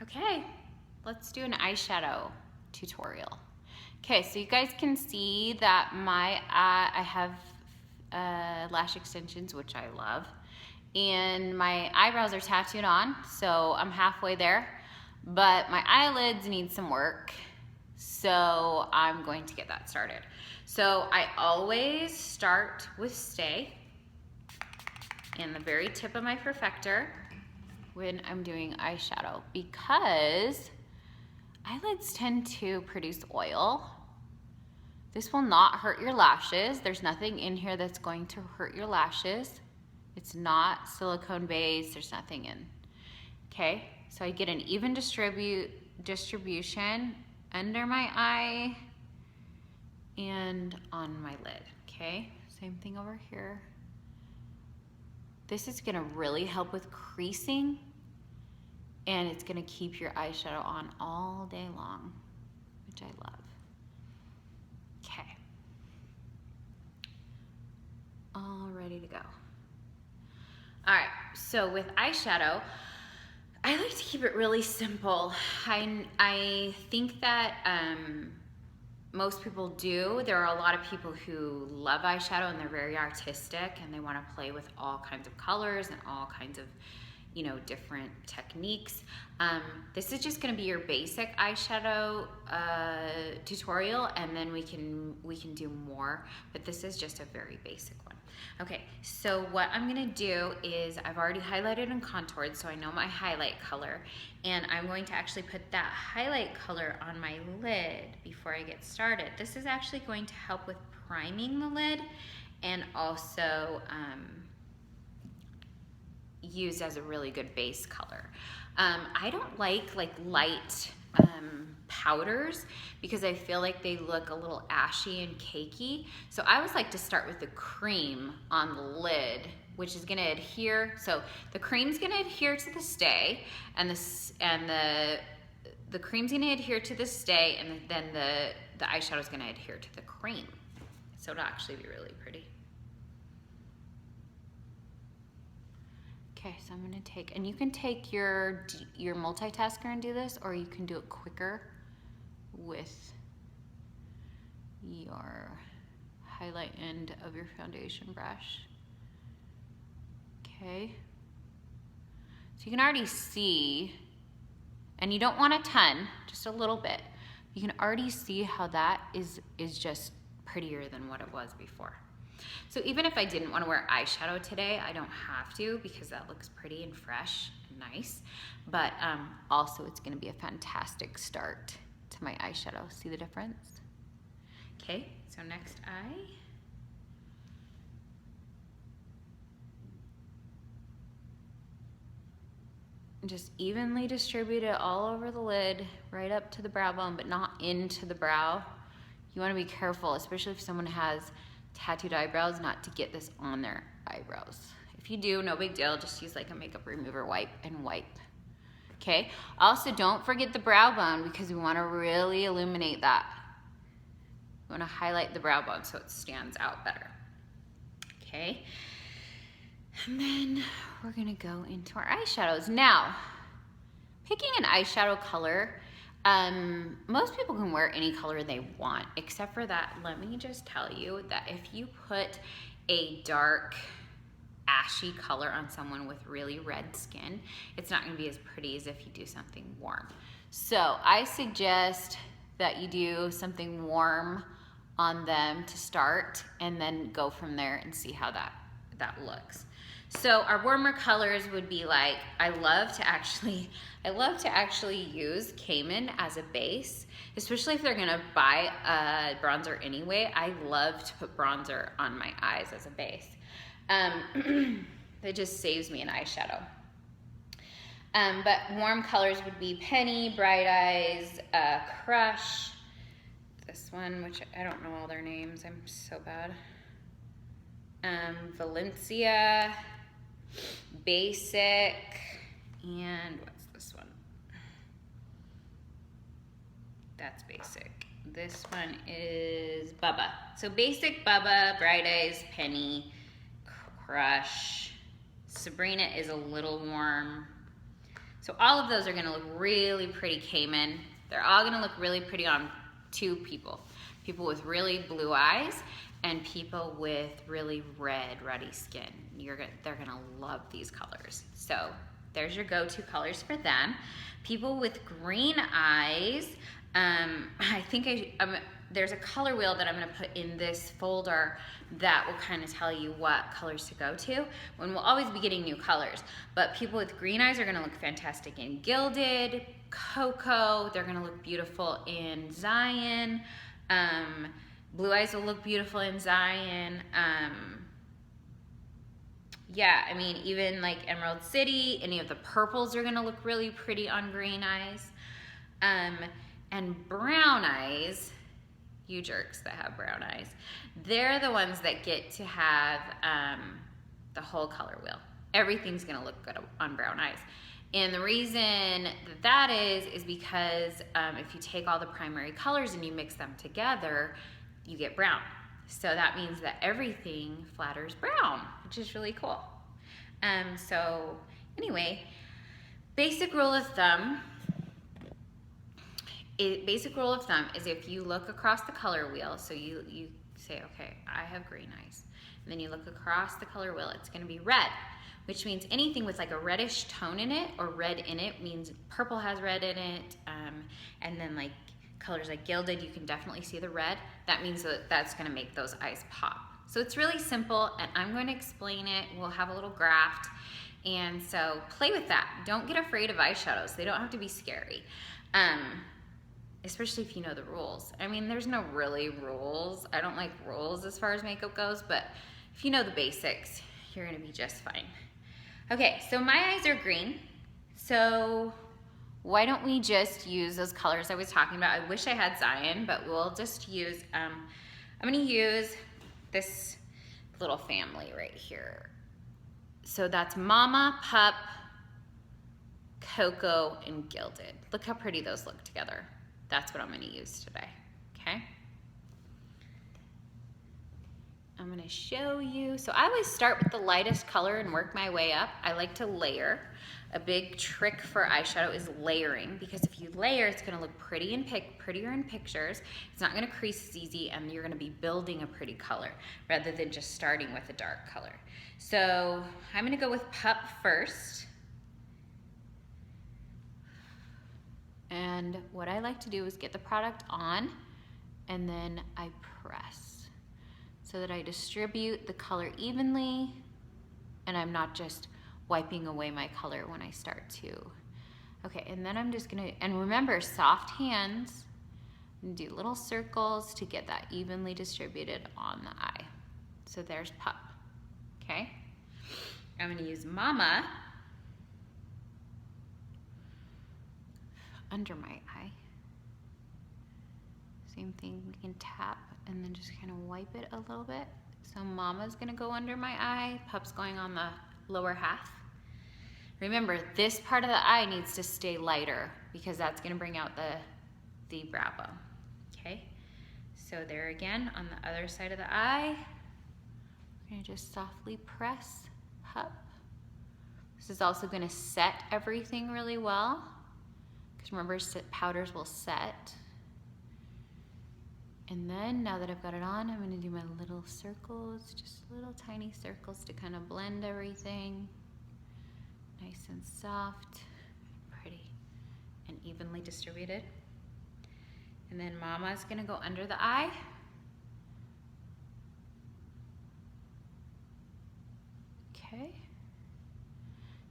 Okay, let's do an eyeshadow tutorial. Okay, so you guys can see that I have lash extensions, which I love, and my eyebrows are tattooed on, so I'm halfway there, but my eyelids need some work, so I'm going to get that started. So I always start with Stay and the very tip of my perfector when I'm doing eyeshadow, because eyelids tend to produce oil. This will not hurt your lashes. There's nothing in here that's going to hurt your lashes. It's not silicone based, there's nothing in. Okay, so I get an even distribution under my eye and on my lid. Okay, same thing over here. This is gonna really help with creasing, and it's gonna keep your eyeshadow on all day long, which I love. Okay, all ready to go. All right, so with eyeshadow, I like to keep it really simple. I think that most people do. There are a lot of people who love eyeshadow and they're very artistic and they want to play with all kinds of colors and all kinds of, you know, different techniques. This is just going to be your basic eyeshadow tutorial, and then we can do more, but this is just a very basic one. Okay, so what I'm going to do is I've already highlighted and contoured, so I know my highlight color, and I'm going to actually put that highlight color on my lid before I get started. This is actually going to help with priming the lid and also used as a really good base color. I don't like light powders because I feel like they look a little ashy and cakey. So I always like to start with the cream on the lid, which is gonna adhere. So the cream's gonna adhere to the Stay, and the cream's gonna adhere to the Stay, and then the eyeshadow's gonna adhere to the cream. So it'll actually be really pretty. Okay, so I'm gonna take, and you can take your multitasker and do this, or you can do it quicker with your highlight end of your foundation brush. Okay, so you can already see, and you don't want a ton, just a little bit. You can already see how that is just prettier than what it was before. So even if I didn't want to wear eyeshadow today, I don't have to, because that looks pretty and fresh and nice. But also it's going to be a fantastic start to my eyeshadow. See the difference? Okay, so next eye. Just evenly distribute it all over the lid, right up to the brow bone, but not into the brow. You want to be careful, especially if someone has tattooed eyebrows, not to get this on their eyebrows. If you do, no big deal, just use like a makeup remover wipe and wipe. Okay, also don't forget the brow bone, because we want to really illuminate that. We want to highlight the brow bone so it stands out better. Okay, and then we're gonna go into our eyeshadows. Now, picking an eyeshadow color, most people can wear any color they want, except for that. Let me just tell you that if you put a dark ashy color on someone with really red skin, it's not gonna be as pretty as if you do something warm. So I suggest that you do something warm on them to start, and then go from there and see how that looks. So our warmer colors would be like, I love to actually use Cayman as a base, especially if they're gonna buy a bronzer anyway. I love to put bronzer on my eyes as a base. It just saves me an eyeshadow. But warm colors would be Penny, Bright Eyes, Crush, this one, which I don't know all their names, I'm so bad. Valencia, Basic, and what's this one? That's Basic. This one is Bubba. So Basic, Bubba, Bright Eyes, Penny, Crush. Sabrina is a little warm. So all of those are gonna look really pretty Cayman. They're all gonna look really pretty on two people. People with really blue eyes and people with really ruddy skin. They're gonna love these colors. So there's your go-to colors for them. People with green eyes, I think there's a color wheel that I'm gonna put in this folder that will kind of tell you what colors to go to, when we'll always be getting new colors. But people with green eyes are gonna look fantastic in Gilded, Cocoa, they're gonna look beautiful in Zion. Blue eyes will look beautiful in Zion. Yeah, I mean, even like Emerald City, any of the purples are gonna look really pretty on green eyes. And brown eyes, you jerks that have brown eyes, they're the ones that get to have the whole color wheel. Everything's gonna look good on brown eyes. And the reason that is because if you take all the primary colors and you mix them together, you get brown. So that means that everything flatters brown, which is really cool. So anyway, basic rule of thumb is if you look across the color wheel, so you say, okay, I have green eyes, and then you look across the color wheel, it's gonna be red, which means anything with like a reddish tone in it or red in it means purple has red in it, and then like colors like Gilded, you can definitely see the red. That means that that's gonna make those eyes pop. So it's really simple, and I'm going to explain it. We'll have a little graph, and so play with that. Don't get afraid of eyeshadows. They don't have to be scary, especially if you know the rules. I mean, there's no really rules. I don't like rules as far as makeup goes, but if you know the basics, you're gonna be just fine. Okay, so my eyes are green, so why don't we just use those colors I was talking about? I wish I had Zion, but we'll just use, I'm gonna use this little family right here. So that's Mama, Pup, Cocoa, and Gilded. Look how pretty those look together. That's what I'm gonna use today, okay? I'm gonna show you. So I always start with the lightest color and work my way up. I like to layer. A big trick for eyeshadow is layering, because if you layer, it's gonna look pretty and prettier in pictures. It's not gonna crease as easy, and you're gonna be building a pretty color rather than just starting with a dark color. So I'm gonna go with Pup first. And what I like to do is get the product on, and then I press so that I distribute the color evenly, and I'm not just wiping away my color when I start to. Okay, and then I'm just gonna, and remember, soft hands, and do little circles to get that evenly distributed on the eye. So there's Pup, okay? I'm gonna use Mama under my eye. Same thing, we can tap and then just kind of wipe it a little bit. So Mama's gonna go under my eye, Pup's going on the lower half. Remember, this part of the eye needs to stay lighter because that's gonna bring out the brow bone, okay? So there again, on the other side of the eye, we're gonna just softly press Pup. This is also gonna set everything really well, because remember, powders will set. And then, now that I've got it on, I'm gonna do my little circles, just little tiny circles to kind of blend everything. Nice and soft, pretty, and evenly distributed. And then Mama's gonna go under the eye. Okay.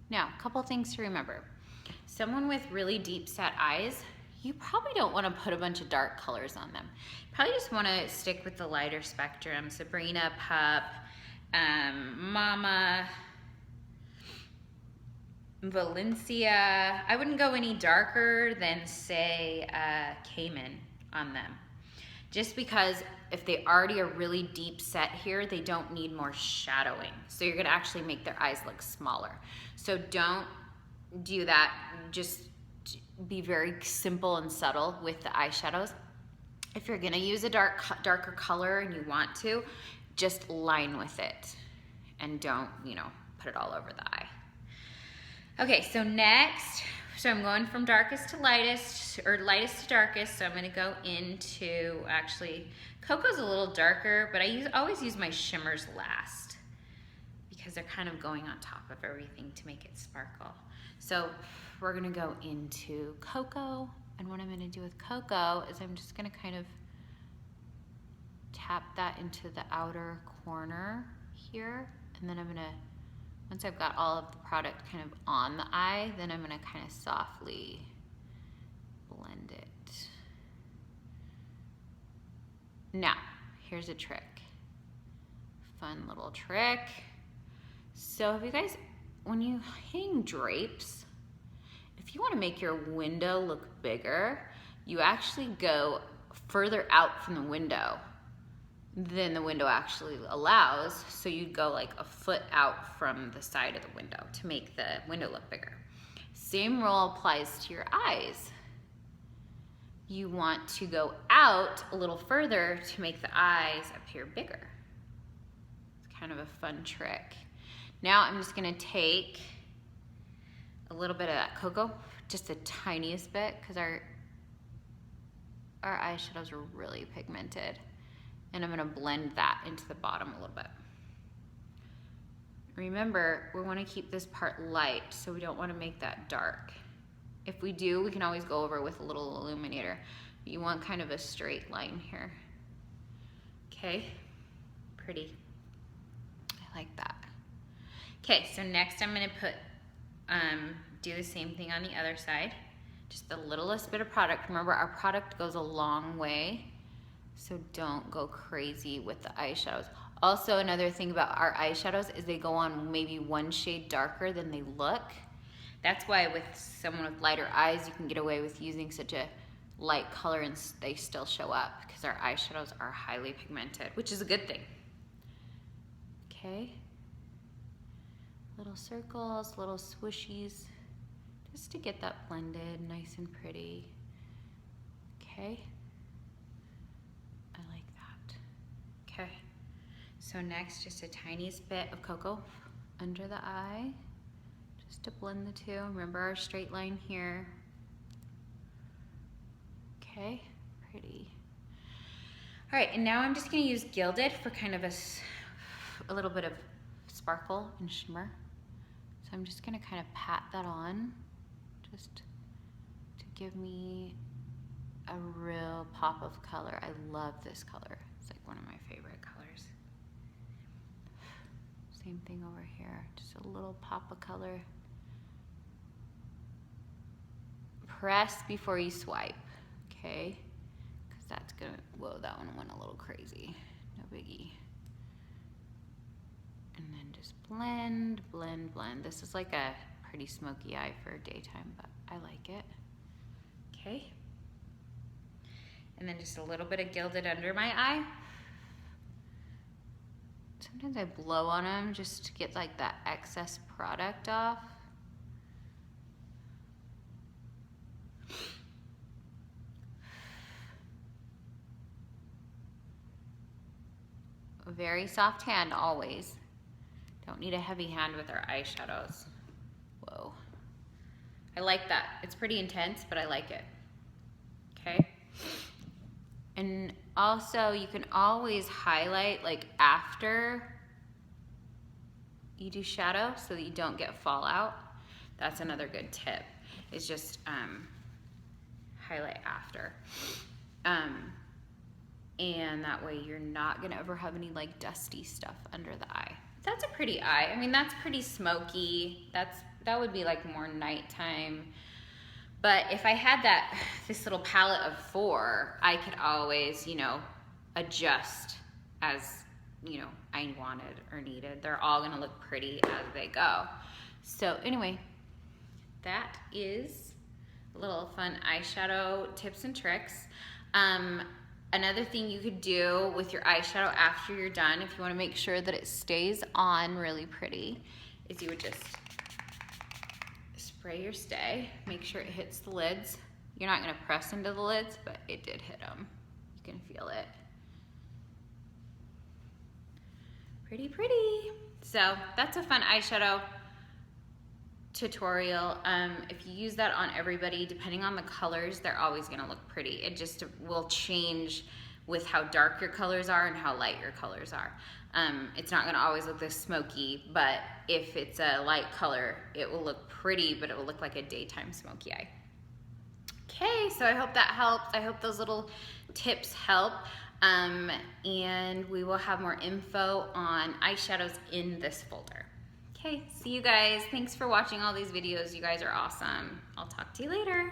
Now, a couple things to remember. Someone with really deep set eyes, you probably don't want to put a bunch of dark colors on them. You probably just want to stick with the lighter spectrum. Sabrina, Pup, Mama, Valencia. I wouldn't go any darker than, say, Cayman on them. Just because if they already are really deep set here, they don't need more shadowing. So you're gonna actually make their eyes look smaller. So don't do that. Just be very simple and subtle with the eyeshadows. If you're gonna use a darker color and you want to, just line with it and don't, put it all over the eye. Okay, so next, So I'm going from darkest to lightest, or lightest to darkest. So I'm gonna go into, actually, Cocoa's a little darker, but I always use my shimmers last because they're kind of going on top of everything to make it sparkle. So we're gonna go into Cocoa, and what I'm gonna do with Cocoa is I'm just gonna kind of tap that into the outer corner here, and then I'm gonna, once I've got all of the product kind of on the eye, then I'm gonna kind of softly blend it. Now, here's a trick. Fun little trick. So have you guys, when you hang drapes, if you wanna make your window look bigger, you actually go further out from the window than the window actually allows. So you'd go like a foot out from the side of the window to make the window look bigger. Same rule applies to your eyes. You want to go out a little further to make the eyes appear bigger. It's kind of a fun trick. Now I'm just gonna take a little bit of that Cocoa, just the tiniest bit, because our eyeshadows are really pigmented. And I'm gonna blend that into the bottom a little bit. Remember, we wanna keep this part light, so we don't wanna make that dark. If we do, we can always go over with a little illuminator. But you want kind of a straight line here. Okay, pretty. I like that. Okay, so next I'm gonna put, do the same thing on the other side. Just the littlest bit of product. Remember, our product goes a long way, so don't go crazy with the eyeshadows. Also, another thing about our eyeshadows is they go on maybe one shade darker than they look. That's why with someone with lighter eyes, you can get away with using such a light color and they still show up, because our eyeshadows are highly pigmented, which is a good thing. Okay. Little circles, little swooshies, just to get that blended nice and pretty. Okay. Okay, so next, just a tiniest bit of Cocoa under the eye, just to blend the two. Remember our straight line here. Okay, pretty. All right, and now I'm just gonna use Gilded for kind of a little bit of sparkle and shimmer. So I'm just gonna kind of pat that on, just to give me a real pop of color. I love this color. It's like one of my favorite colors. Same thing over here, just a little pop of color. Press before you swipe, okay? Because that's gonna, whoa, that one went a little crazy. No biggie. And then just blend, blend, blend. This is like a pretty smoky eye for daytime, but I like it. Okay. And then just a little bit of Gilded under my eye. Sometimes I blow on them just to get like that excess product off. A very soft hand always. Don't need a heavy hand with our eyeshadows. Whoa. I like that. It's pretty intense, but I like it. Okay. And also, you can always highlight like after you do shadow so that you don't get fallout. That's another good tip, is just highlight after. And that way you're not gonna ever have any like dusty stuff under the eye. That's a pretty eye. I mean, that's pretty smoky. That would be like more nighttime. But if I had this little palette of 4, I could always, you know, adjust as, you know, I wanted or needed. They're all gonna look pretty as they go. So anyway, that is a little fun eyeshadow tips and tricks. Another thing you could do with your eyeshadow after you're done, if you wanna make sure that it stays on really pretty, is you would just spray your stay, make sure it hits the lids. You're not gonna press into the lids, but it did hit them. You can feel it. Pretty, pretty. So that's a fun eyeshadow tutorial. If you use that on everybody, depending on the colors, they're always gonna look pretty. It just will change with how dark your colors are and how light your colors are. It's not gonna always look this smoky, but if it's a light color, it will look pretty, but it will look like a daytime smoky eye. Okay, so I hope that helps. I hope those little tips help. And we will have more info on eyeshadows in this folder. Okay, see you guys. Thanks for watching all these videos. You guys are awesome. I'll talk to you later.